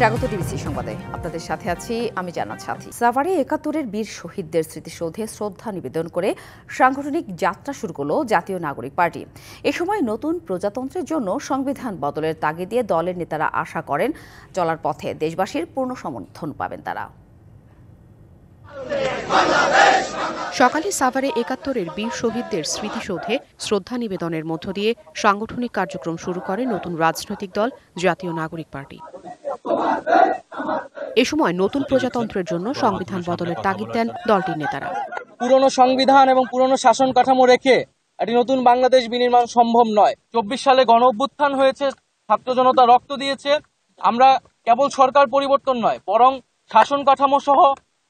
স্বাগত ডিবিসি সংবাদে, আপনাদের সাথে আছি আমি জান্নাত সাথী। সাভারে ৭১-এর বীর শহীদদের স্মৃতিসৌধে শ্রদ্ধা নিবেদন করে সাংগঠনিক যাত্রা শুরু করল জাতীয় নাগরিক পার্টি। এ সময় নতুন প্রজাতন্ত্রের জন্য সংবিধান বদলের তাগিদ দিয়ে দলের নেতারা আশা করেন চলার পথে দেশবাসীর পূর্ণ সমর্থন পাবেন তারা। সকালে সাভারে ৭১-এর বীর শহীদদের স্মৃতিসৌধে শ্রদ্ধা নিবেদনের মধ্য দিয়ে সাংগঠনিক কার্যক্রম শুরু করে নতুন রাজনৈতিক দল জাতীয় নাগরিক পার্টি। এ সময় নতুন প্রজাতন্ত্রের জন্য সংবিধান বদলের তাগিদ দেন দলটির নেতারা। পুরনো সংবিধান এবং পুরনো শাসন কাঠামো রেখে একটি নতুন বাংলাদেশ বিনির্মাণ সম্ভব নয়। ২৪ সালে গণ অভ্যুত্থান হয়েছে, ছাত্র জনতা রক্ত দিয়েছে। আমরা কেবল সরকার পরিবর্তন নয়, বরং শাসন কাঠামো সহ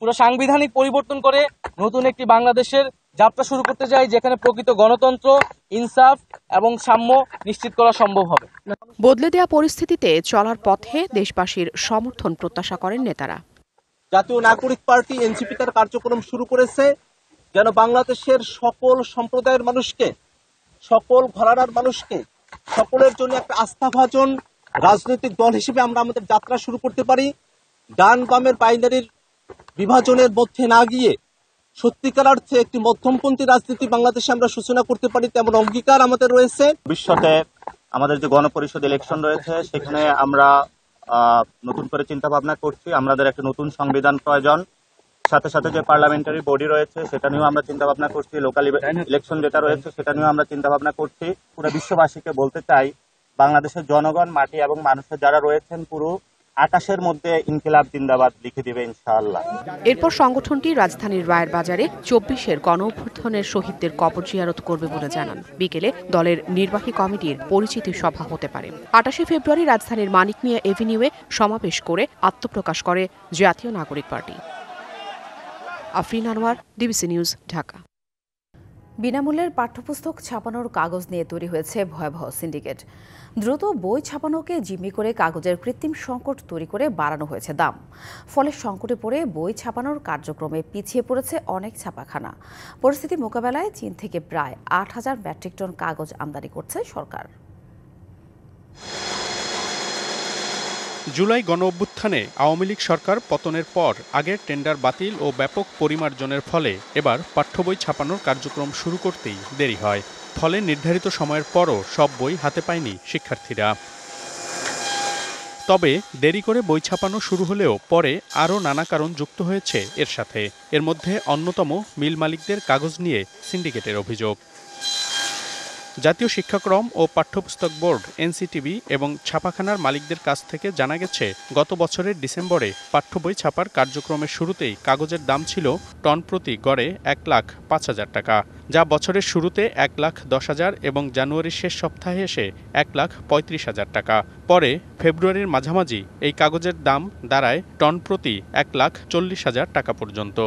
পুরো সাংবিধানিক পরিবর্তন করে নতুন একটি বাংলাদেশের যাত্রা শুরু করতে চাই, যেখানে প্রকৃত গণতন্ত্র, ইনসাফ এবং সাম্য নিশ্চিত করা সম্ভব হবে। বদলে দেয়া পরিস্থিতিতে চলার পথে দেশবাসীর সমর্থন প্রত্যাশা করেন নেতারা। জাতীয় নাগরিক পার্টি এনসিপি তার কার্যক্রম শুরু করেছে যেন বাংলাদেশের সকল সম্প্রদায়ের মানুষকে, সকল ঘরানার মানুষকে, সকলের জন্য একটা আস্থাভাজন রাজনৈতিক দল হিসেবে আমরা আমাদের যাত্রা শুরু করতে পারি। ডান বামের বাইনারির বিভাজনের মধ্যে না গিয়ে সত্যিকার অর্থে একটি মধ্যমপন্থী রাজনীতি বাংলাদেশে আমরা সূচনা করতে পারি, তেমন অঙ্গীকার আমাদের রয়েছে। ভবিষ্যতে আমাদের যে গণপরিষদ ইলেকশন রয়েছে, সেখানে আমরা নতুন করে চিন্তা ভাবনা করছি। আমাদের একটা নতুন সংবিধান প্রয়োজন। সাথে সাথে যে পার্লামেন্টারি বডি রয়েছে সেটা নিয়েও আমরা চিন্তা ভাবনা করছি। লোকাল ইলেকশন যেটা রয়েছে সেটা নিয়েও আমরা চিন্তা ভাবনা করছি। পুরো বিশ্ববাসীকে বলতে চাই, বাংলাদেশের জনগণ, মাটি এবং মানুষের যারা রয়েছেন, পুরো আকাশের মধ্যে ইনকিলাব জিন্দাবাদ লিখে দিবে ইনশাআল্লাহ। এরপর সংগঠনটি রাজধানীর রায়ের বাজারে ২৪-এর গণ অভ্যুত্থানের শহীদদের কবর জিয়ারত করবে বলে জানান। বিকেলে দলের নির্বাহী কমিটির পরিচিতি সভা হতে পারে। ২৮ ফেব্রুয়ারি রাজধানীর মানিক মিয়া এভিনিউয়ে সমাবেশ করে আত্মপ্রকাশ করে জাতীয় নাগরিক party. Afrin Anwar, DBC news, Dhaka. বিনামূল্যের পাঠ্যপুস্তক ছাপানোর কাগজ নিয়ে তৈরি হয়েছে ভয়াবহ সিন্ডিকেট। দ্রুত বই ছাপানোকে জিম্মি করে কাগজের কৃত্রিম সংকট তৈরি করে বাড়ানো হয়েছে দাম। ফলে সংকটে পড়ে বই ছাপানোর কার্যক্রমে পিছিয়ে পড়েছে অনেক ছাপাখানা। পরিস্থিতি মোকাবেলায় চীন থেকে প্রায় ৮,০০০ মেট্রিক টন কাগজ আমদানি করছে সরকার। জুলাই গণ অভ্যুত্থানে আওয়ামী লীগ সরকার পতনের পর আগের টেন্ডার বাতিল ও ব্যাপক পরিমার্জনের ফলে এবার পাঠ্যবই ছাপানোর কার্যক্রম শুরু করতেই দেরি হয়। ফলে নির্ধারিত সময়ের পরও সব বই হাতে পায়নি শিক্ষার্থীরা। তবে দেরি করে বই ছাপানো শুরু হলেও পরে আরও নানা কারণ যুক্ত হয়েছে এর সাথে। এর মধ্যে অন্যতম মিল মালিকদের কাগজ নিয়ে সিন্ডিকেটের অভিযোগ। জাতীয় শিক্ষাক্রম ও পাঠ্যপুস্তক বোর্ড এনসিটিবি এবং ছাপাখানার মালিকদের কাছ থেকে জানা গেছে, গত বছরের ডিসেম্বরে পাঠ্যবই ছাপার কার্যক্রমের শুরুতেই কাগজের দাম ছিল টন প্রতি গড়ে ১,৫,০০০ টাকা, যা বছরের শুরুতে ১,১০,০০০ এবং জানুয়ারির শেষ সপ্তাহে এসে ১,৩৫,০০০ টাকা। পরে ফেব্রুয়ারির মাঝামাঝি এই কাগজের দাম দাঁড়ায় টন প্রতি ১,৪০,০০০ টাকা পর্যন্ত।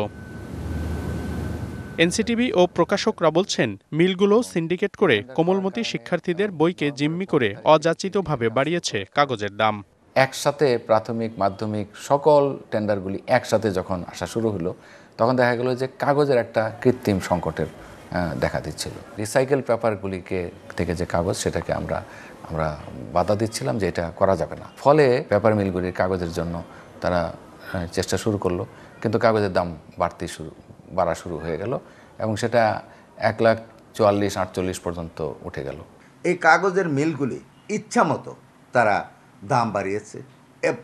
এনসিটিভি ও প্রকাশকরা বলছেন, মিলগুলো সিন্ডিকেট করে কোমলমতি শিক্ষার্থীদের বইকে জিম্মি করে অযাচিতভাবে বাড়িয়েছে কাগজের দাম। একসাথে প্রাথমিক, মাধ্যমিক সকল টেন্ডারগুলি একসাথে যখন আসা শুরু হলো, তখন দেখা গেল যে কাগজের একটা কৃত্রিম সংকটের দেখা দিচ্ছিল। রিসাইকেল পেপারগুলিকে থেকে যে কাগজ, সেটাকে আমরা বাধা দিচ্ছিলাম যে এটা করা যাবে না। ফলে পেপার মিলগুলির কাগজের জন্য তারা চেষ্টা শুরু করলো, কিন্তু কাগজের দাম বাড়া শুরু হয়ে গেল এবং সেটা ১,৪৪,৪৮ পর্যন্ত উঠে গেল। এই কাগজের মিলগুলি ইচ্ছা মতো তারা দাম বাড়িয়েছে।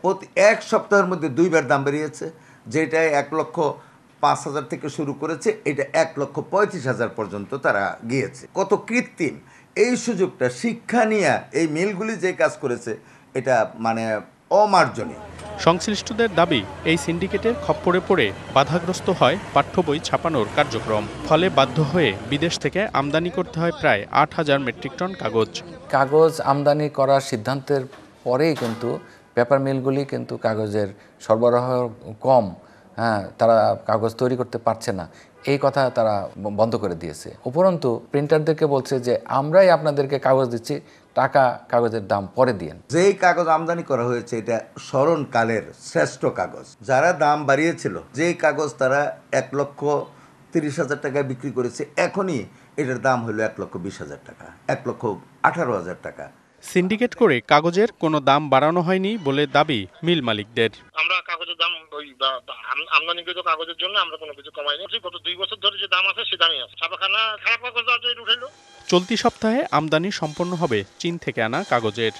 প্রতি এক সপ্তাহের মধ্যে ২বার দাম বাড়িয়েছে। যেটা ১,৫,০০০ থেকে শুরু করেছে, এটা ১,৩৫,০০০ পর্যন্ত তারা গিয়েছে। কত কৃত্রিম! এই সুযোগটা শিক্ষা নিয়ে এই মিলগুলি যে কাজ করেছে, এটা মানে অমার্জনীয়। সংশ্লিষ্টদের দাবি, এই সিন্ডিকেটের খপ্পরে পড়ে বাধাগ্রস্ত হয় পাঠ্যবই ছাপানোর কার্যক্রম। ফলে বাধ্য হয়ে বিদেশ থেকে আমদানি করতে হয় প্রায় ৮,০০০ মেট্রিক টন কাগজ। কাগজ আমদানি করার সিদ্ধান্তের পরেই কিন্তু পেপার মিলগুলি কিন্তু কাগজের সরবরাহ কম, তারা কাগজ তৈরি করতে পারছে না, এই কথা তারা বন্ধ করে দিয়েছে। উপরন্তু প্রিন্টারদেরকে বলছে যে আমরাই আপনাদেরকে কাগজ দিচ্ছি, টাকা কাগজের দাম পরে দিয়েন। যেই কাগজ আমদানি করা হয়েছে, এটা স্মরণকালের শ্রেষ্ঠ কাগজ। যারা দাম বাড়িয়েছিল, যেই কাগজ তারা ১,৩০,০০০ টাকায় বিক্রি করেছে, এখনই এটার দাম হলো ১,২০,০০০ টাকা, ১,১৮,০০০ টাকা। সিন্ডিকেট করে কাগজের কোনো দাম বাড়ানো হয়নি বলে দাবি মিল মালিকদের। আমরা কাগজের দাম ওই আমদানিকৃত কাগজের জন্য আমরা কোনো কিছু কমাইনি। গত 2 বছর ধরে যে দাম আছে সে দামই আছে। ছাপাখানা খারাপ কাগজ উঠাইলো। চলতি সপ্তাহে আমদানি সম্পন্ন হবে চীন থেকে আনা কাগজের।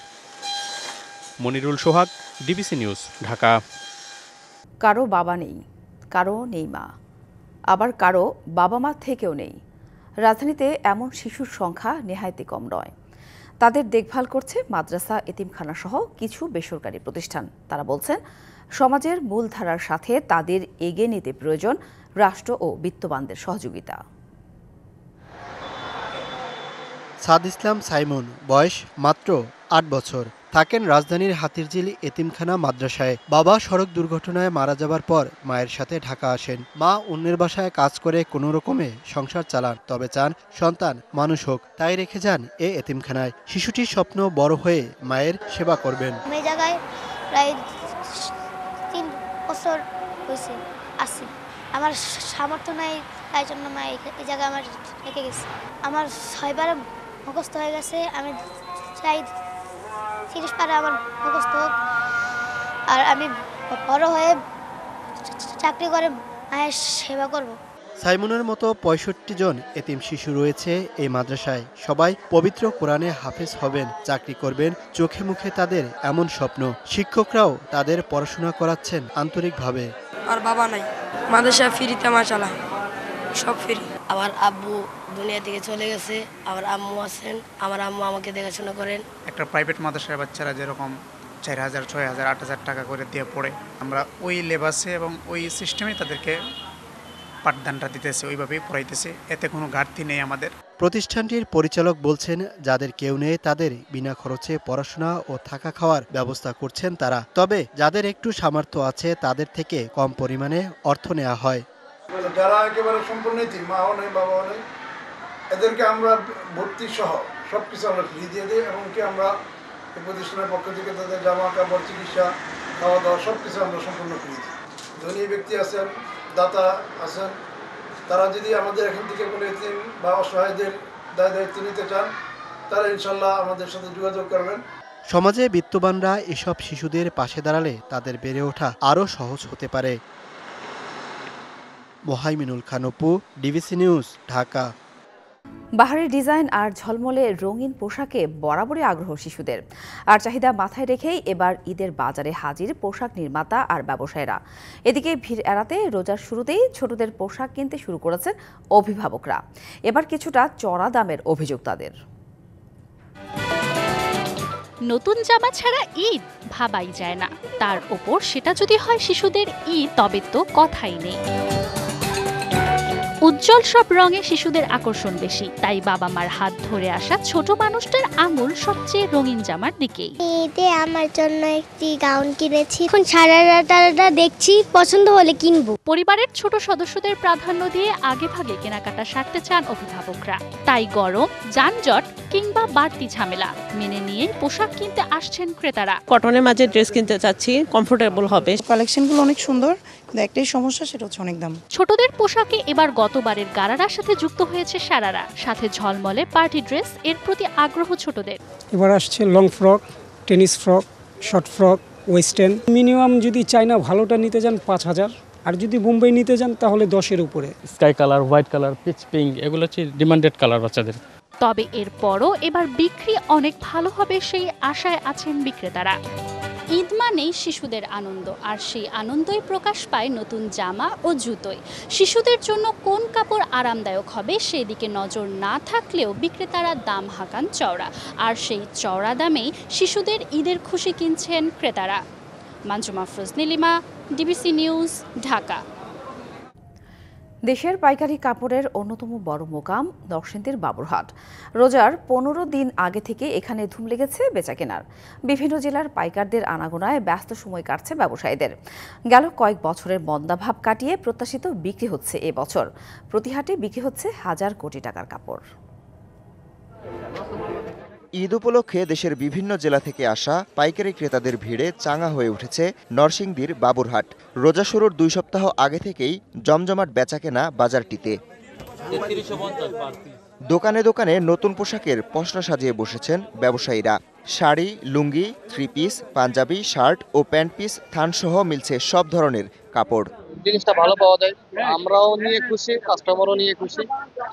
মনিরুল সোহাগ, ডিবিসি নিউজ, ঢাকা। কারো বাবা নেই, কারো নেই মা, আবার কারো বাবা মা থেকেও নেই। রাজধানীতে এমন শিশুর সংখ্যা নেহায়েতই কম নয়। তাদের দেখভাল করছে মাদ্রাসা, এতিমখানা সহ কিছু বেসরকারি প্রতিষ্ঠান। তারা বলছেন, সমাজের মূলধারার সাথে তাদের এগিয়ে নিতে প্রয়োজন রাষ্ট্র ও বিত্তবানদের সহযোগিতা। সাদ ইসলাম সাইমন, বয়স মাত্র 8 বছর, থাকেন রাজধানীর হাতিরঝিল এতিমখানা মাদ্রাসায়। বাবা সড়ক দুর্ঘটনায় মারা যাবার পর মায়ের সাথে ঢাকা আসেন। মা অন্যের বাসায় কাজ করে কোনো রকমে সংসার চালান, তবে চান সন্তান মানুষ হোক, তাই রেখে যান এই এতিমখানায়। শিশুটির স্বপ্ন বড় হয়ে মায়ের সেবা করবেন। এই জায়গায় প্রায় 3 বছর হয়েছে আছি। আমার সামর্থ্য নাই, তাই জন্য মা এই জায়গায় আমার রেখে গেছে। আমার 6 বারে মুখস্থ হয়ে গেছে। আমি চাই 30 পারে আমার মুখস্থ হোক, আর আমি বড় হয়ে চাকরি করে মায়ের সেবা করব। সাইমনের মতো 65 জন এতিম শিশু রয়েছে এই মাদ্রাসায়। সবাই পবিত্র কোরআনে হাফেজ হবেন, চাকরি করবেন, চোখে মুখে তাদের এমন স্বপ্ন। শিক্ষকরাও তাদের পড়াশোনা করাচ্ছেন আন্তরিকভাবে। আর বাবা নাই, মাদ্রাসা ফ্রিতে আমার চালায়, সব ফ্রি। আমার আব্বু দুনিয়া থেকে চলে গেছে, আমার আম্মু আছেন, আমার আম্মু আমাকে দেখাশোনা করেন। একটা প্রাইভেট মাদ্রাসার বাচ্চারা যেরকম 4000, 6000, 8000 টাকা করে দিয়ে পড়ে, আমরা ওই লেবাসে এবং ওই সিস্টেমে তাদেরকে পাঠদানটা দিতেছে, ওইভাবেই পড়াইতেছে। এতে কোনো ঘাটতি নেই আমাদের। প্রতিষ্ঠানটির পরিচালক বলছেন, যাদের কেউ নেই তাদের বিনা খরচে পড়াশোনা ও থাকা খাওয়ার ব্যবস্থা করছেন তারা। তবে যাদের একটু সামর্থ্য আছে তাদের থেকে কম পরিমাণে অর্থ নেওয়া হয়। যারা একেবারে সম্পূর্ণ মাও নেই, বাবাও নেই, এদেরকে আমরা ভর্তি সহ সবকিছু আমরা ফ্রি দিয়ে দিই, এমনকি আমরা এই প্রতিষ্ঠানের পক্ষ থেকে তাদের জামা কাপড়, চিকিৎসা, খাওয়া দাওয়া সবকিছু আমরা সম্পূর্ণ ফ্রি দিই। ধনী ব্যক্তি আছেন, দাতা আছেন, তারা যদি আমাদের এখান থেকে কোনো এতিম বা অসহায়দের দায়িত্ব নিতে চান, তারা ইনশাল্লাহ আমাদের সাথে যোগাযোগ করবেন। সমাজে বিত্তবানরা এসব শিশুদের পাশে দাঁড়ালে তাদের বেড়ে ওঠা আরও সহজ হতে পারে। Mohaiminul Khan Apu, DBC news, Dhaka. বাহারি ডিজাইন আর ঝলমলে রঙিন পোশাকে বরাবরই আগ্রহ শিশুদের। আর চাহিদা মাথায় রেখেই এবার ঈদের বাজারে হাজির পোশাক নির্মাতা আর ব্যবসায়ীরা। এদিকে ভিড় এড়াতে রোজার শুরুতেই ছোটদের পোশাক কিনতে শুরু করেছেন অভিভাবকরা। এবার কিছুটা চড়া দামের অভিযোগ তাদের। নতুন জামা ছাড়া ঈদ ভাবাই যায় না, তার ওপর সেটা যদি হয় শিশুদের ঈদ, তবে তো কথাই নেই। উজ্জ্বল সব রঙে শিশুদের আকর্ষণ বেশি, তাই বাবা মার হাত ধরে আসা ছোট মানুষটার আঙুল সবচেয়ে রঙিন জামার দিকেই। ঈদে আমার জন্য একটি গাউন কিনেছি, এখন সারারাটা দেখছি, পছন্দ হলে কিনবো। পরিবারের ছোট সদস্যদের প্রাধান্য দিয়ে আগে ভাগে কেনাকাটা সারতে চান অভিভাবকরা। তাই গরম, যানজট কিংবা বাড়তি ঝামেলা মেনে নিয়ে পোশাক কিনতে আসছেন ক্রেতারা। কটনের মাঝে ড্রেস কিনতে চাচ্ছি, কমফোর্টেবল হবে। কালেকশনগুলো অনেক সুন্দর, কিন্তু একটাই সমস্যা, সেটা হচ্ছে অনেক দাম। ছোটদের পোশাকে এবার গতবারের গারারার সাথে যুক্ত হয়েছে সারারা, সাথে ঝলমলে পার্টি ড্রেস। এর প্রতি আগ্রহ ছোটদের। এবার আসছে long frock, tennis frock, short frock, western. Minimum যদি চাইনা ভালোটা নিতে যান 5000, আর যদি বোম্বাই নিতে যান তাহলে 10-এর উপরে। Sky colour, white colour, pitch pink, এগুলো হচ্ছে ডিমান্ডেড কালার বাচ্চাদের। তবে এরপরও এবার বিক্রি অনেক ভালো হবে সেই আশায় আছেন বিক্রেতারা। ঈদ মানেই শিশুদের আনন্দ, আর সেই আনন্দই প্রকাশ পায় নতুন জামা ও জুতোয়। শিশুদের জন্য কোন কাপড় আরামদায়ক হবে সেদিকে নজর না থাকলেও বিক্রেতারা দাম হাঁকান চওড়া, আর সেই চওড়া দামেই শিশুদের ঈদের খুশি কিনছেন ক্রেতারা। Manjuma Afroz Nilima, DBC news, Dhaka. দেশের পাইকারি কাপড়ের অন্যতম বড় মোকাম নরসিংদীর বাবুরহাট। রোজার 15 দিন আগে থেকে এখানে ধুম লেগেছে বেচাকেনার। বিভিন্ন জেলার পাইকারদের আনাগোনায় ব্যস্ত সময় কাটছে ব্যবসায়ীদের। গেল কয়েক বছরের মন্দাভাব কাটিয়ে প্রত্যাশিত বিক্রি হচ্ছে এবছর। প্রতি হাটে বিক্রি হচ্ছে 1000 কোটি টাকার কাপড়। ঈদ উপলক্ষে দেশের বিভিন্ন জেলা থেকে আসা পাইকারি ক্রেতাদের ভিড়ে চাঙা হয়ে উঠেছে নরসিংদীর বাবুরহাট। রোজা শুরুর 2 সপ্তাহ আগে থেকেই জমজমাট বেচাকেনা বাজারটিতে। দোকানে দোকানে নতুন পোশাকের পসরা সাজিয়ে বসেছেন ব্যবসায়ীরা। শাড়ি, লুঙ্গি, থ্রি পিস, পাঞ্জাবি, শার্ট ও প্যান্ট পিস, থানসহ মিলছে সব ধরনের কাপড়। জিনিসটা ভালো পাওয়া যায়, আমরাও নিয়ে খুশি, কাস্টমারও নিয়ে খুশি।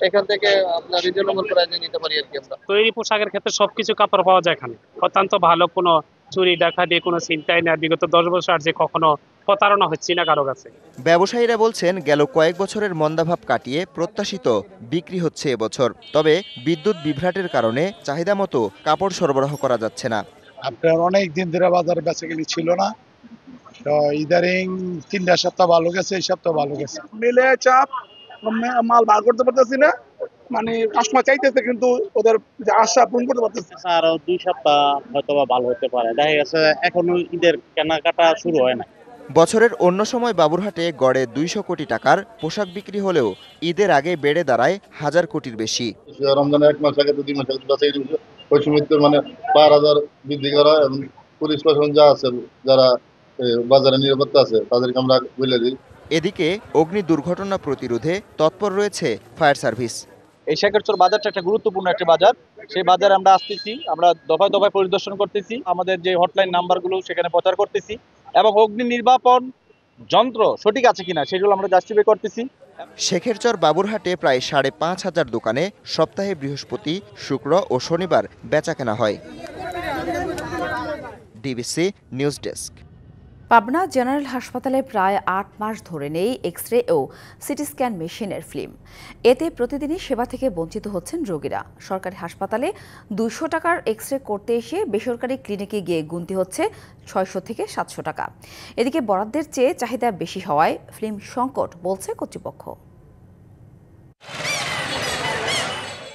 এখান থেকে আপনার রিজনেবল প্রাইসে নিতে পারি আর কি। আমরা তৈরি পোশাকের ক্ষেত্রে সবকিছু কাপড় পাওয়া যায় এখানে, অত্যন্ত ভালো, কোনো চুরি ডাকাতি কোনো চিন্তাই না। বিগত 10 বছর আর যে কখনো প্রতারণা হচ্ছে না কারো কাছে। ব্যবসায়ীরা বলছেন গেল কয়েক বছরের মন্দাভাব কাটিয়ে প্রত্যাশিত বিক্রি হচ্ছে এবছর। তবে বিদ্যুৎ বিভ্রাটের কারণে চাহিদা মতো কাপড় সরবরাহ করা যাচ্ছে না। আপনার অনেক দিন ধরে বাজারে বেচাকেনি ছিল না, তো ইদারিং 3 সপ্তাহ ভালো গেছে, এই সপ্তাহ ভালো গেছে। মিলে চাপ, মাল বার করতে পারতেছি না, মানে কাস্টমার চাইতেছে কিন্তু ওদের যে আশা পূরণ করতে পারতেছে। আরো 2 সপ্তাহ হয়তো ভালো হতে পারে, দেখা গেছে এখনো ঈদের কেনাকাটা শুরু হয় না। বছরের অন্য সময় বাবুরহাটে গড়ে 200 কোটি টাকার পোশাক বিক্রি হলেও ঈদের আগে বেড়ে দাঁড়ায় 1000 কোটির বেশি। রমজানের 1 মাস আগে 2 মাস আগে ওই সময় মানে 5000 বৃদ্ধি করা এবং পুলিশ প্রশাসন যা আছে, যারা বাজারে নিরাপত্তা আছে তাদেরকে আমরা বলে দিই। এদিকে অগ্নি দুর্ঘটনা প্রতিরোধে তৎপর রয়েছে ফায়ার সার্ভিস। এই শেখরচর বাজারটা একটা গুরুত্বপূর্ণ একটা বাজার, সেই বাজারে আমরা আসতেছি, আমরা দফায় দফায় পরিদর্শন করতেছি, আমাদের যে হটলাইন নাম্বারগুলো সেখানে প্রচার করতেছি এবং অগ্নি নির্বাপন যন্ত্র সঠিক আছে কিনা সেগুলো আমরা জাস্টিফাই করতেছি। শেখেরচর বাবুরহাটে প্রায় 5,500 দোকানে সপ্তাহে বৃহস্পতি, শুক্র ও শনিবার বেচাকেনা হয়। DBC news desk. Pabna general হাসপাতালে প্রায় 8 মাস ধরে নেই এক্স-রে ও সিটি স্ক্যান মেশিনের ফিল্ম। এতে প্রতিদিনই সেবা থেকে বঞ্চিত হচ্ছেন রোগীরা। সরকারি হাসপাতালে 200 টাকার এক্স-রে করতে এসে বেসরকারি ক্লিনিকে গিয়ে গুনতে হচ্ছে 600 থেকে 700 টাকা। এদিকে বরাদ্দের চেয়ে চাহিদা বেশি হওয়ায় ফিল্ম সংকট বলছে কর্তৃপক্ষ।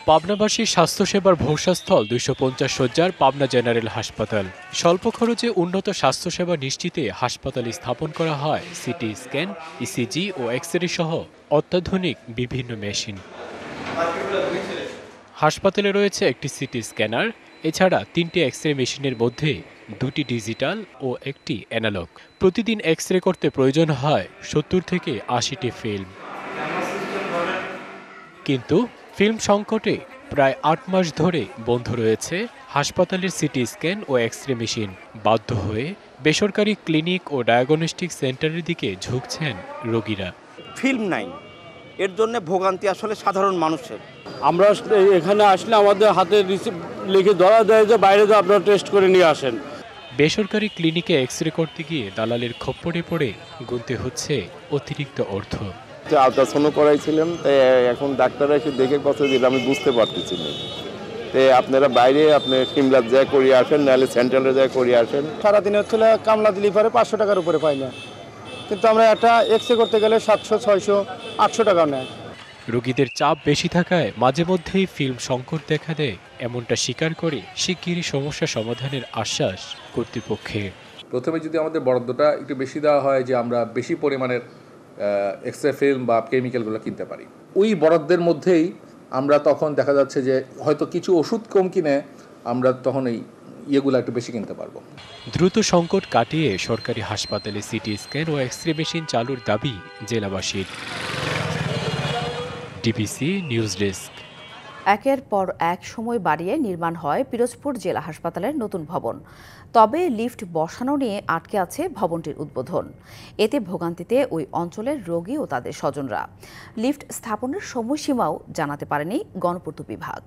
পাবনাবাসী স্বাস্থ্যসেবার ভরসাস্থল 250 শয্যার পাবনা জেনারেল হাসপাতাল। স্বল্প খরচে উন্নত স্বাস্থ্যসেবা নিশ্চিতে হাসপাতালে স্থাপন করা হয় সিটি স্ক্যান, ইসিজি ও এক্স-রে সহ অত্যাধুনিক বিভিন্ন মেশিন। হাসপাতালে রয়েছে একটি সিটি স্ক্যানার, এছাড়া 3টি এক্স-রে মেশিনের মধ্যে 2টি ডিজিটাল ও 1টি অ্যানালগ। প্রতিদিন এক্স-রে করতে প্রয়োজন হয় 70 থেকে 80টি ফিল্ম। কিন্তু ফিল্ম সংকটে প্রায় 8 মাস ধরে বন্ধ রয়েছে হাসপাতালের সিটি স্ক্যান ও এক্স-রে মেশিন। বাধ্য হয়ে বেসরকারি ক্লিনিক ও ডায়াগনস্টিক সেন্টারের দিকে ঝুঁকছেন রোগীরা। ফিল্ম নাই, এর জন্য ভোগান্তি আসলে সাধারণ মানুষের। আমরা এখানে আসলে আমাদের হাতে লিখে ধরা দেয় যে বাইরে তো আপনারা টেস্ট করে নিয়ে আসেন। বেসরকারি ক্লিনিকে এক্স-রে করতে গিয়ে দালালের খপ্পরে পড়ে গুনতে হচ্ছে অতিরিক্ত অর্থ। আলট্রাসাউন্ড করাইছিলাম, এখন ডাক্তাররা এসে দেখে কথা দিলে আমি বুঝতে পারতেছি না। আপনারা বাইরে আপনি সিমলার যায় করিয়ে আসেন, নাহলে সেন্ট্রালে যায় করিয়ে আসেন। সারাদিনে হচ্ছে কামলা দিলে পরে 500 টাকার উপরে পাই না, কিন্তু আমরা একটা এক্স-রে করতে গেলে 700, 600, 800 টাকা নেয়। রোগীদের চাপ বেশি থাকায় মাঝে মধ্যেই ফিল্ম সংকট দেখা দেয়, এমনটা স্বীকার করে শিগগিরই সমস্যা সমাধানের আশ্বাস কর্তৃপক্ষের। প্রথমে যদি আমাদের বরাদ্দটা একটু বেশি দেওয়া হয়, যে আমরা বেশি পরিমাণের এক্স-রে ফিল্ম বা কেমিক্যালগুলো কিনতে পারি, ওই বরাদ্দের মধ্যেই আমরা তখন দেখা যাচ্ছে যে হয়তো কিছু ওষুধ কম কিনে আমরা তখন এই ইয়েগুলো একটু বেশি কিনতে পারবো। দ্রুত সংকট কাটিয়ে সরকারি হাসপাতালে সিটি স্ক্যান ও এক্স-রে মেশিন চালুর দাবি জেলাবাসীর। DBC news desk. একের পর এক সময় বাড়িয়ে নির্মাণ হয় পিরোজপুর জেলা হাসপাতালের নতুন ভবন। তবে লিফট বসানো নিয়ে আটকে আছে ভবনটির উদ্বোধন। এতে ভোগান্তিতে ওই অঞ্চলের রোগী ও তাদের স্বজনরা। লিফট স্থাপনের সময়সীমাও জানাতে পারেনি গণপূর্ত বিভাগ।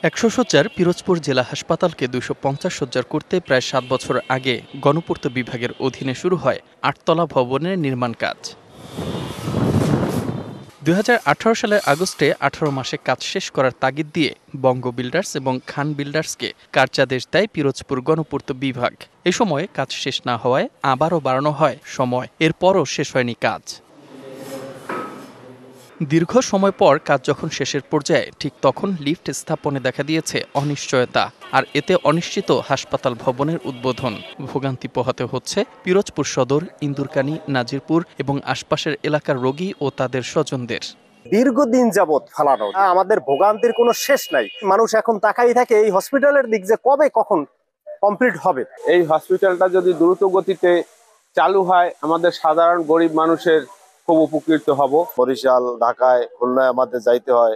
100 শয্যার পিরোজপুর জেলা হাসপাতালকে 250 শয্যার করতে প্রায় 7 বছর আগে গণপূর্ত বিভাগের অধীনে শুরু হয় 8তলা ভবনের নির্মাণ কাজ। 2018 সালের আগস্টে 18 মাসে কাজ শেষ করার তাগিদ দিয়ে বঙ্গ বিল্ডার্স এবং খান বিল্ডার্সকে কার্যাদেশ দেয় পিরোজপুর গণপূর্ত বিভাগ। এ সময় কাজ শেষ না হওয়ায় আবারও বাড়ানো হয় সময়, এরপরও শেষ হয়নি কাজ। দীর্ঘ সময় পর কাজ যখন শেষের পর্যায়ে ঠিক তখন লিফট স্থাপনে দেখা দিয়েছে অনিশ্চয়তা, আর এতে অনিশ্চিত হাসপাতাল ভবনের উদ্বোধন। ভোগান্তি পোহাতে হচ্ছে পিরোজপুর সদর, ইন্দুরকানী, নাজিরপুর এবং আশপাশের এলাকার রোগী ও তাদের স্বজনদের। দীর্ঘদিন যাবৎ ফালানো, আমাদের ভোগান্তির কোনো শেষ নাই। মানুষ এখন তাকাই থাকে এই হসপিটালের দিক যে কবে কখন কমপ্লিট হবে। এই হসপিটালটা যদি দ্রুত গতিতে চালু হয়, আমাদের সাধারণ গরিব মানুষের খুব উপকৃত হব। বরিশাল, ঢাকায়, খুলনায় আমাদের যাইতে হয়,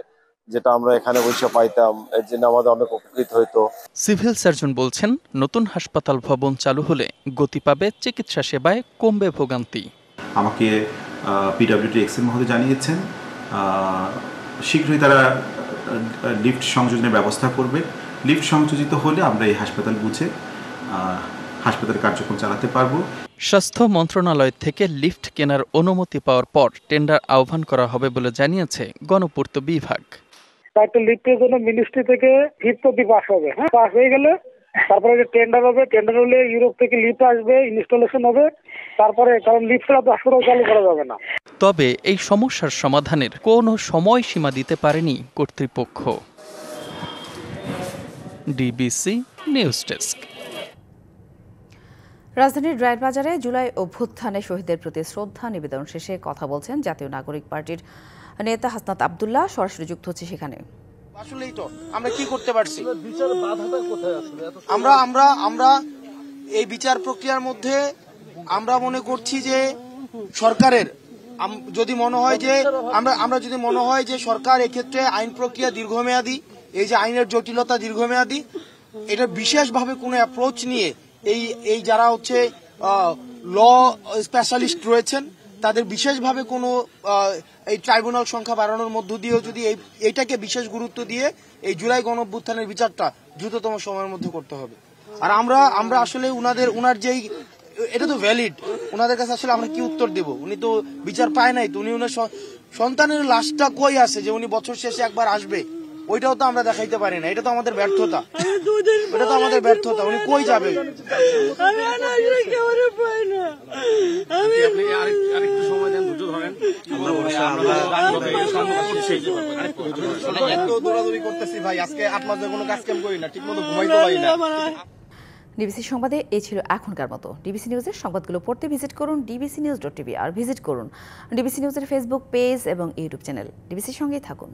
যেটা আমরা এখানে বসে পাইতাম, এর জন্য আমাদের অনেক উপকৃত হইতো। সিভিল সার্জন বলছেন, নতুন হাসপাতাল ভবন চালু হলে গতি পাবে চিকিৎসা সেবায়, কমবে ভোগান্তি। আমাকে পিডব্লিউডি এক্সএম মহোদয় জানিয়েছেন শীঘ্রই তারা লিফট সংযোজনের ব্যবস্থা করবে। লিফট সংযোজিত হলে আমরা এই হাসপাতাল বুঝে হাসপাতালের কার্যক্রম চালাতে পারবো। স্বাস্থ্য মন্ত্রণালয় থেকে লিফট কেনার অনুমতি পাওয়ার পর টেন্ডার আহ্বান করা হবে বলে জানিয়েছে গণপূর্ত বিভাগ। একটা লিফটের জন্য মিনিস্ট্রি থেকে ফিফটি পাস হবে, পাস হয়ে গেলে তারপরে যে টেন্ডার হবে, টেন্ডার হলে ইউরোপ থেকে লিফট আসবে, ইনস্টলেশন হবে, তারপরে কারণ লিফট ছাড়া তো হাসপাতাল চালু করা যাবে না। তবে এই সমস্যার সমাধানের কোনো সময়সীমা দিতে পারেনি কর্তৃপক্ষ। DBC news desk. রাজধানীর রায়েরবাজারে জুলাই অভ্যুত্থানে শহীদদের প্রতি শ্রদ্ধা নিবেদন শেষে কথা বলছেন জাতীয় নাগরিক পার্টির নেতা হাসনাত আব্দুল্লাহ। সরাসরি যুক্ত হচ্ছে সেখানে। আসলেই তো আমরা কি করতে পারছি? আমরা এই বিচার প্রক্রিয়ার মধ্যে আমরা মনে করছি যে সরকারের যদি মনে হয় যে আমরা যদি মনে হয় যে সরকার এক্ষেত্রে আইন প্রক্রিয়া দীর্ঘমেয়াদী, এই যে আইনের জটিলতা দীর্ঘমেয়াদী, এটা বিশেষভাবে কোনো অ্যাপ্রোচ নিয়ে এই যারা হচ্ছে ল স্পেশালিস্ট রয়েছেন তাদের বিশেষভাবে কোনো এই ট্রাইব্যুনাল সংখ্যা বাড়ানোর মধ্য দিয়েও যদি এইটাকে বিশেষ গুরুত্ব দিয়ে এই জুলাই গণঅভ্যুত্থানের বিচারটা দ্রুততম সময়ের মধ্যে করতে হবে। আর আমরা আসলে উনার যেই এটা তো ভ্যালিড, ওনাদের কাছে আসলে আমরা কি উত্তর দেব? উনি তো বিচার পায় নাই, তো উনি ওনার সন্তানের লাশটা কই আছে যে উনি বছর শেষে একবার আসবে, ওইটাও তো আমরা দেখাইতে পারি না। এটা তো আমাদের ব্যর্থতা, উনি কই যাবে? দৌড়াদৌড়ি করতেছি ভাই, আজকে 8 মাস ধরে কোনো কাজ কাম করি না, ঠিক মতো ঘুমাইতে পারি না। ডিবিসি সংবাদে এই ছিল এখনকার মতো। ডিবিসি নিউজের সংবাদগুলো পড়তে ভিজিট করুন dbcnews.tv আর ভিজিট করুন ডিবিসি নিউজের ফেসবুক পেজ এবং ইউটিউব চ্যানেল। ডিবিসির সঙ্গেই থাকুন।